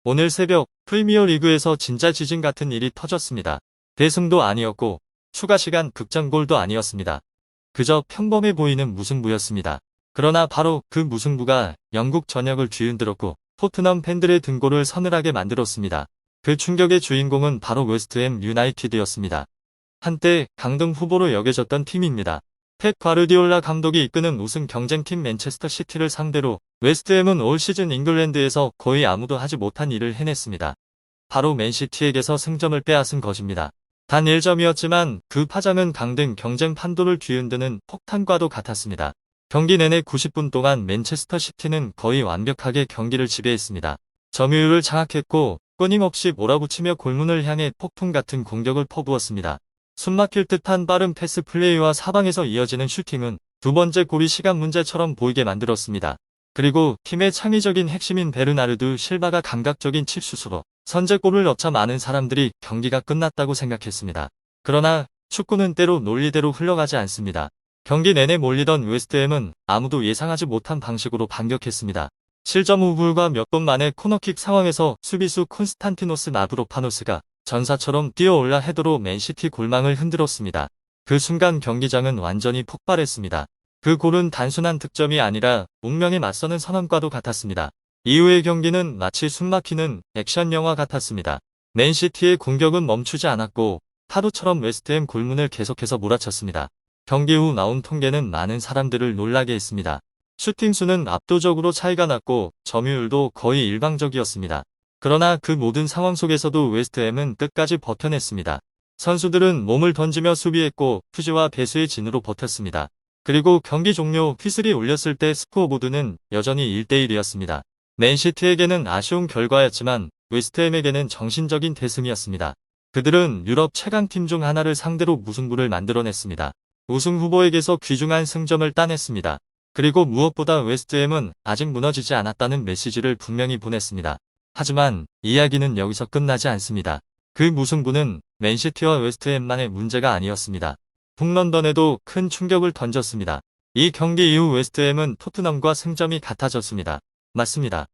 오늘 새벽 프리미어리그에서 진짜 지진 같은 일이 터졌습니다. 대승도 아니었고 추가 시간 극장골도 아니었습니다. 그저 평범해 보이는 무승부였습니다. 그러나 바로 그 무승부가 영국 전역을 뒤흔들었고 토트넘 팬들의 등골을 서늘하게 만들었습니다. 그 충격의 주인공은 바로 웨스트햄 유나이티드였습니다. 한때 강등 후보로 여겨졌던 팀입니다. 펩 과르디올라 감독이 이끄는 우승 경쟁팀 맨체스터 시티를 상대로 웨스트햄은 올 시즌 잉글랜드에서 거의 아무도 하지 못한 일을 해냈습니다. 바로 맨시티에게서 승점을 빼앗은 것입니다. 단 1점이었지만 그 파장은 강등 경쟁 판도를 뒤흔드는 폭탄과도 같았습니다. 경기 내내 90분 동안 맨체스터 시티는 거의 완벽하게 경기를 지배했습니다. 점유율을 장악했고 끊임없이 몰아붙이며 골문을 향해 폭풍 같은 공격을 퍼부었습니다. 숨막힐 듯한 빠른 패스 플레이와 사방에서 이어지는 슈팅은 두 번째 골이 시간 문제처럼 보이게 만들었습니다. 그리고 팀의 창의적인 핵심인 베르나르두 실바가 감각적인 칩슛으로 선제골을 넣자 많은 사람들이 경기가 끝났다고 생각했습니다. 그러나 축구는 때로 논리대로 흘러가지 않습니다. 경기 내내 몰리던 웨스트햄은 아무도 예상하지 못한 방식으로 반격했습니다. 실점 후 불과 몇 분 만에 코너킥 상황에서 수비수 콘스탄티노스 나브로파노스가 전사처럼 뛰어올라 헤더로 맨시티 골망을 흔들었습니다. 그 순간 경기장은 완전히 폭발했습니다. 그 골은 단순한 득점이 아니라 운명에 맞서는 선언과도 같았습니다. 이후의 경기는 마치 숨막히는 액션 영화 같았습니다. 맨시티의 공격은 멈추지 않았고 파도처럼 웨스트햄 골문을 계속해서 몰아쳤습니다. 경기 후 나온 통계는 많은 사람들을 놀라게 했습니다. 슈팅 수는 압도적으로 차이가 났고 점유율도 거의 일방적이었습니다. 그러나 그 모든 상황 속에서도 웨스트햄은 끝까지 버텨냈습니다. 선수들은 몸을 던지며 수비했고 퓨즈와 배수의 진으로 버텼습니다. 그리고 경기 종료 휘슬이 울렸을 때 스코어보드는 여전히 1대1이었습니다. 맨시티에게는 아쉬운 결과였지만 웨스트햄에게는 정신적인 대승이었습니다. 그들은 유럽 최강팀 중 하나를 상대로 무승부를 만들어냈습니다. 우승 후보에게서 귀중한 승점을 따냈습니다. 그리고 무엇보다 웨스트햄은 아직 무너지지 않았다는 메시지를 분명히 보냈습니다. 하지만 이야기는 여기서 끝나지 않습니다. 그 무승부는 맨시티와 웨스트햄만의 문제가 아니었습니다. 북런던에도 큰 충격을 던졌습니다. 이 경기 이후 웨스트햄은 토트넘과 승점이 같아졌습니다. 맞습니다.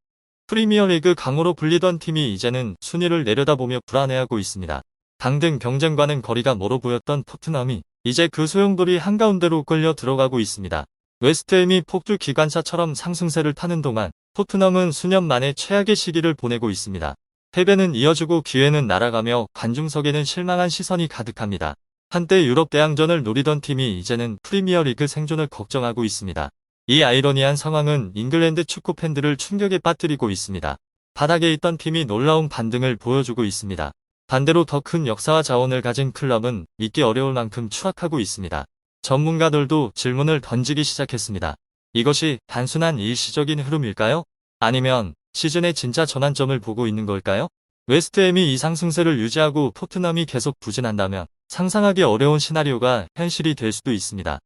프리미어리그 강호로 불리던 팀이 이제는 순위를 내려다보며 불안해하고 있습니다. 강등 경쟁과는 거리가 멀어 보였던 토트넘이 이제 그 소용돌이 한가운데로 끌려 들어가고 있습니다. 웨스트햄이 폭주 기관차처럼 상승세를 타는 동안 토트넘은 수년 만에 최악의 시기를 보내고 있습니다. 패배는 이어지고 기회는 날아가며 관중석에는 실망한 시선이 가득합니다. 한때 유럽 대항전을 노리던 팀이 이제는 프리미어리그 생존을 걱정하고 있습니다. 이 아이러니한 상황은 잉글랜드 축구 팬들을 충격에 빠뜨리고 있습니다. 바닥에 있던 팀이 놀라운 반등을 보여주고 있습니다. 반대로 더 큰 역사와 자원을 가진 클럽은 믿기 어려울 만큼 추락하고 있습니다. 전문가들도 질문을 던지기 시작했습니다. 이것이 단순한 일시적인 흐름일까요? 아니면 시즌의 진짜 전환점을 보고 있는 걸까요? 웨스트햄이 이 상승세를 유지하고 토트넘이 계속 부진한다면 상상하기 어려운 시나리오가 현실이 될 수도 있습니다.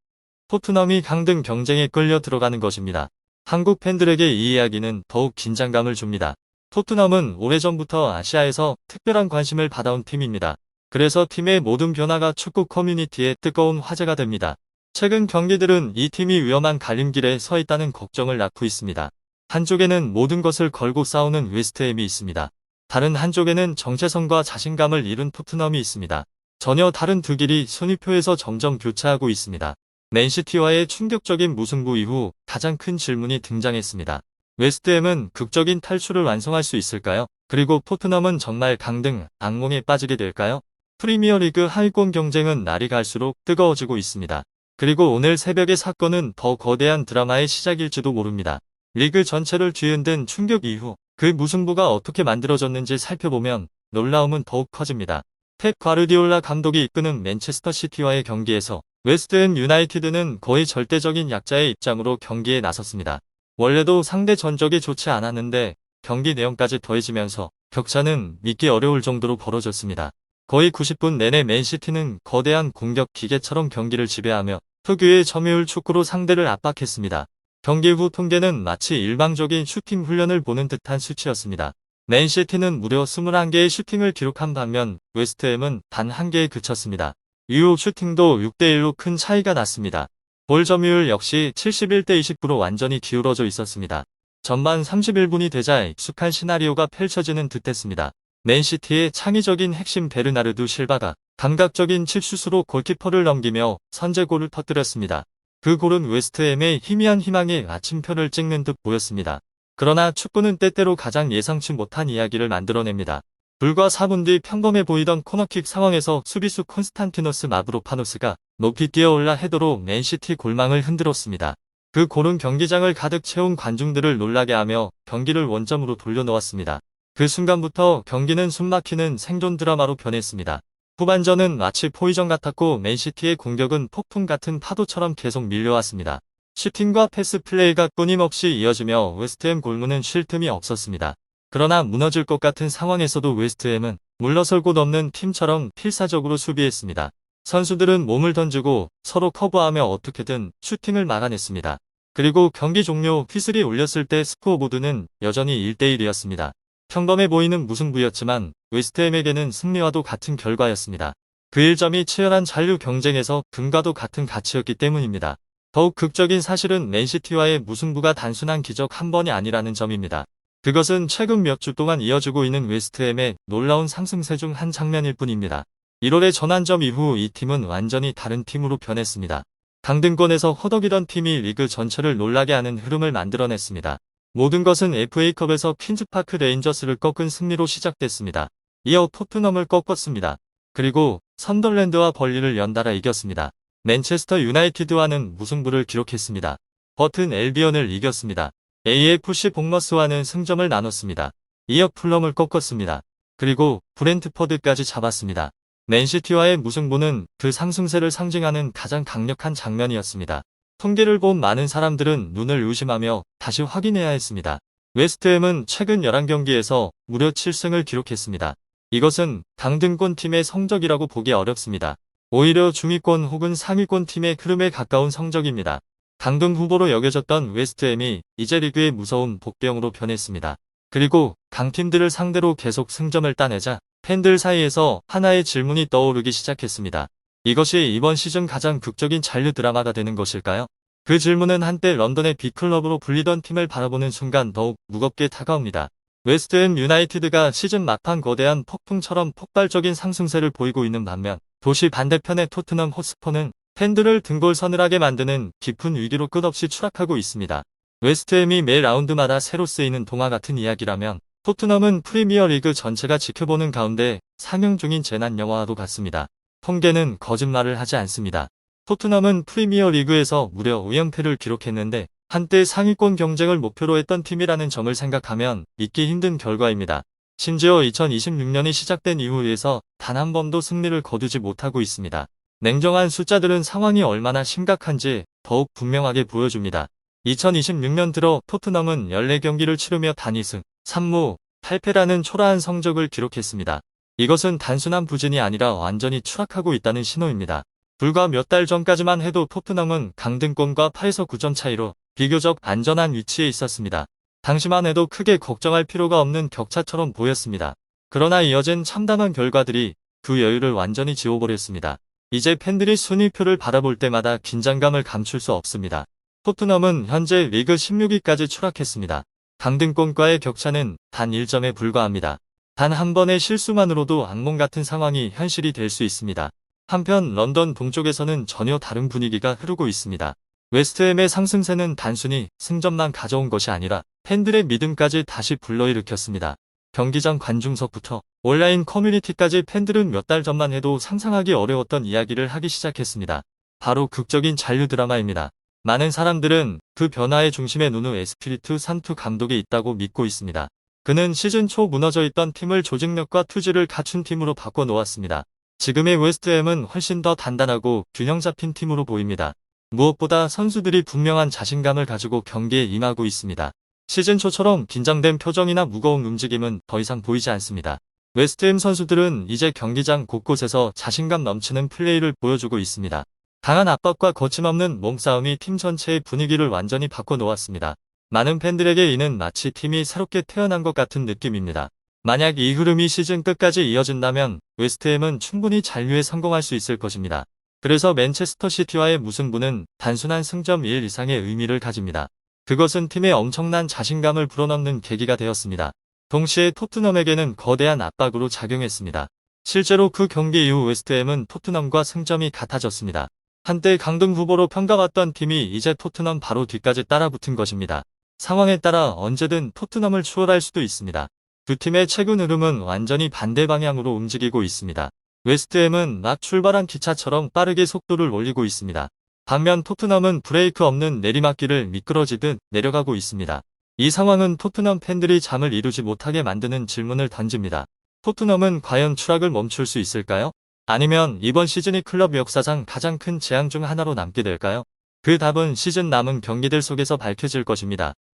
토트넘이 강등 경쟁에 끌려 들어가는 것입니다. 한국 팬들에게 이 이야기는 더욱 긴장감을 줍니다. 토트넘은 오래전부터 아시아에서 특별한 관심을 받아온 팀입니다. 그래서 팀의 모든 변화가 축구 커뮤니티에 뜨거운 화제가 됩니다. 최근 경기들은 이 팀이 위험한 갈림길에 서 있다는 걱정을 낳고 있습니다. 한쪽에는 모든 것을 걸고 싸우는 웨스트햄이 있습니다. 다른 한쪽에는 정체성과 자신감을 잃은 토트넘이 있습니다. 전혀 다른 두 길이 순위표에서 점점 교차하고 있습니다. 맨시티와의 충격적인 무승부 이후 가장 큰 질문이 등장했습니다. 웨스트햄은 극적인 탈출을 완성할 수 있을까요? 그리고 토트넘은 정말 강등, 악몽에 빠지게 될까요? 프리미어리그 하위권 경쟁은 날이 갈수록 뜨거워지고 있습니다. 그리고 오늘 새벽의 사건은 더 거대한 드라마의 시작일지도 모릅니다. 리그 전체를 뒤흔든 충격 이후 그 무승부가 어떻게 만들어졌는지 살펴보면 놀라움은 더욱 커집니다. 펩 과르디올라 감독이 이끄는 맨체스터 시티와의 경기에서 웨스트햄 유나이티드는 거의 절대적인 약자의 입장으로 경기에 나섰습니다. 원래도 상대 전적이 좋지 않았는데 경기 내용까지 더해지면서 격차는 믿기 어려울 정도로 벌어졌습니다. 거의 90분 내내 맨시티는 거대한 공격 기계처럼 경기를 지배하며 특유의 점유율 축구로 상대를 압박했습니다. 경기 후 통계는 마치 일방적인 슈팅 훈련을 보는 듯한 수치였습니다. 맨시티는 무려 21개의 슈팅을 기록한 반면 웨스트햄은 단 1개에 그쳤습니다. 이후 슈팅도 6대1로 큰 차이가 났습니다. 볼 점유율 역시 71대 29로 완전히 기울어져 있었습니다. 전반 31분이 되자 익숙한 시나리오가 펼쳐지는 듯했습니다. 맨시티의 창의적인 핵심 베르나르두 실바가 감각적인 칩슛으로 골키퍼를 넘기며 선제골을 터뜨렸습니다. 그 골은 웨스트햄의 희미한 희망의 아침표를 찍는 듯 보였습니다. 그러나 축구는 때때로 가장 예상치 못한 이야기를 만들어냅니다. 불과 4분 뒤 평범해 보이던 코너킥 상황에서 수비수 콘스탄티노스 마브로파노스가 높이 뛰어올라 헤더로 맨시티 골망을 흔들었습니다. 그 골은 경기장을 가득 채운 관중들을 놀라게 하며 경기를 원점으로 돌려놓았습니다. 그 순간부터 경기는 숨막히는 생존 드라마로 변했습니다. 후반전은 마치 포위전 같았고 맨시티의 공격은 폭풍 같은 파도처럼 계속 밀려왔습니다. 슈팅과 패스 플레이가 끊임없이 이어지며 웨스트햄 골문은 쉴 틈이 없었습니다. 그러나 무너질 것 같은 상황에서도 웨스트햄은 물러설 곳 없는 팀처럼 필사적으로 수비했습니다. 선수들은 몸을 던지고 서로 커버하며 어떻게든 슈팅을 막아냈습니다. 그리고 경기 종료 휘슬이 울렸을 때 스코어보드는 여전히 1대1이었습니다. 평범해 보이는 무승부였지만 웨스트햄에게는 승리와도 같은 결과였습니다. 그 1점이 치열한 잔류 경쟁에서 금과도 같은 가치였기 때문입니다. 더욱 극적인 사실은 맨시티와의 무승부가 단순한 기적 한 번이 아니라는 점입니다. 그것은 최근 몇 주 동안 이어지고 있는 웨스트햄의 놀라운 상승세 중 한 장면일 뿐입니다. 1월의 전환점 이후 이 팀은 완전히 다른 팀으로 변했습니다. 강등권에서 허덕이던 팀이 리그 전체를 놀라게 하는 흐름을 만들어냈습니다. 모든 것은 FA컵에서 퀸즈파크 레인저스를 꺾은 승리로 시작됐습니다. 이어 토트넘을 꺾었습니다. 그리고 선덜랜드와 벌리를 연달아 이겼습니다. 맨체스터 유나이티드와는 무승부를 기록했습니다. 버튼 엘비언을 이겼습니다. AFC 복머스와는 승점을 나눴습니다. 이어 풀럼을 꺾었습니다. 그리고 브렌트퍼드까지 잡았습니다. 맨시티와의 무승부는 그 상승세를 상징하는 가장 강력한 장면이었습니다. 통계를 본 많은 사람들은 눈을 의심하며 다시 확인해야 했습니다. 웨스트햄은 최근 11경기에서 무려 7승을 기록했습니다. 이것은 강등권 팀의 성적이라고 보기 어렵습니다. 오히려 중위권 혹은 상위권 팀의 흐름에 가까운 성적입니다. 강등 후보로 여겨졌던 웨스트햄이 이제 리그의 무서운 복병으로 변했습니다. 그리고 강팀들을 상대로 계속 승점을 따내자 팬들 사이에서 하나의 질문이 떠오르기 시작했습니다. 이것이 이번 시즌 가장 극적인 잔류 드라마가 되는 것일까요? 그 질문은 한때 런던의 빅클럽으로 불리던 팀을 바라보는 순간 더욱 무겁게 다가옵니다. 웨스트햄 유나이티드가 시즌 막판 거대한 폭풍처럼 폭발적인 상승세를 보이고 있는 반면 도시 반대편의 토트넘 호스퍼는 팬들을 등골 서늘하게 만드는 깊은 위기로 끝없이 추락하고 있습니다. 웨스트햄이 매 라운드마다 새로 쓰이는 동화 같은 이야기라면 토트넘은 프리미어리그 전체가 지켜보는 가운데 상영 중인 재난 영화와도 같습니다. 통계는 거짓말을 하지 않습니다. 토트넘은 프리미어리그에서 무려 5연패를 기록했는데 한때 상위권 경쟁을 목표로 했던 팀이라는 점을 생각하면 믿기 힘든 결과입니다. 심지어 2026년이 시작된 이후에서 단 한 번도 승리를 거두지 못하고 있습니다. 냉정한 숫자들은 상황이 얼마나 심각한지 더욱 분명하게 보여줍니다. 2026년 들어 토트넘은 14경기를 치르며 단이승, 3무, 8패라는 초라한 성적을 기록했습니다. 이것은 단순한 부진이 아니라 완전히 추락하고 있다는 신호입니다. 불과 몇 달 전까지만 해도 토트넘은 강등권과 8에서 9점 차이로 비교적 안전한 위치에 있었습니다. 당시만 해도 크게 걱정할 필요가 없는 격차처럼 보였습니다. 그러나 이어진 참담한 결과들이 그 여유를 완전히 지워버렸습니다. 이제 팬들이 순위표를 바라볼 때마다 긴장감을 감출 수 없습니다. 토트넘은 현재 리그 16위까지 추락했습니다. 강등권과의 격차는 단 1점에 불과합니다. 단 한 번의 실수만으로도 악몽 같은 상황이 현실이 될 수 있습니다. 한편 런던 동쪽에서는 전혀 다른 분위기가 흐르고 있습니다. 웨스트햄의 상승세는 단순히 승점만 가져온 것이 아니라 팬들의 믿음까지 다시 불러일으켰습니다. 경기장 관중석부터 온라인 커뮤니티까지 팬들은 몇 달 전만 해도 상상하기 어려웠던 이야기를 하기 시작했습니다. 바로 극적인 잔류 드라마입니다. 많은 사람들은 그 변화의 중심에 누누 에스피리투 산투 감독이 있다고 믿고 있습니다. 그는 시즌 초 무너져 있던 팀을 조직력과 투지를 갖춘 팀으로 바꿔놓았습니다. 지금의 웨스트햄은 훨씬 더 단단하고 균형 잡힌 팀으로 보입니다. 무엇보다 선수들이 분명한 자신감을 가지고 경기에 임하고 있습니다. 시즌 초처럼 긴장된 표정이나 무거운 움직임은 더 이상 보이지 않습니다. 웨스트햄 선수들은 이제 경기장 곳곳에서 자신감 넘치는 플레이를 보여주고 있습니다. 강한 압박과 거침없는 몸싸움이 팀 전체의 분위기를 완전히 바꿔놓았습니다. 많은 팬들에게 이는 마치 팀이 새롭게 태어난 것 같은 느낌입니다. 만약 이 흐름이 시즌 끝까지 이어진다면 웨스트햄은 충분히 잔류에 성공할 수 있을 것입니다. 그래서 맨체스터 시티와의 무승부는 단순한 승점 1 이상의 의미를 가집니다. 그것은 팀에 엄청난 자신감을 불어넣는 계기가 되었습니다. 동시에 토트넘에게는 거대한 압박으로 작용했습니다. 실제로 그 경기 이후 웨스트햄은 토트넘과 승점이 같아졌습니다. 한때 강등 후보로 평가받던 팀이 이제 토트넘 바로 뒤까지 따라붙은 것입니다. 상황에 따라 언제든 토트넘을 추월할 수도 있습니다. 두 팀의 최근 흐름은 완전히 반대 방향으로 움직이고 있습니다. 웨스트햄은 막 출발한 기차처럼 빠르게 속도를 올리고 있습니다. 반면 토트넘은 브레이크 없는 내리막길을 미끄러지듯 내려가고 있습니다. 이 상황은 토트넘 팬들이 잠을 이루지 못하게 만드는 질문을 던집니다. 토트넘은 과연 추락을 멈출 수 있을까요? 아니면 이번 시즌이 클럽 역사상 가장 큰 재앙 중 하나로 남게 될까요? 그 답은 시즌 남은 경기들 속에서 밝혀질 것입니다.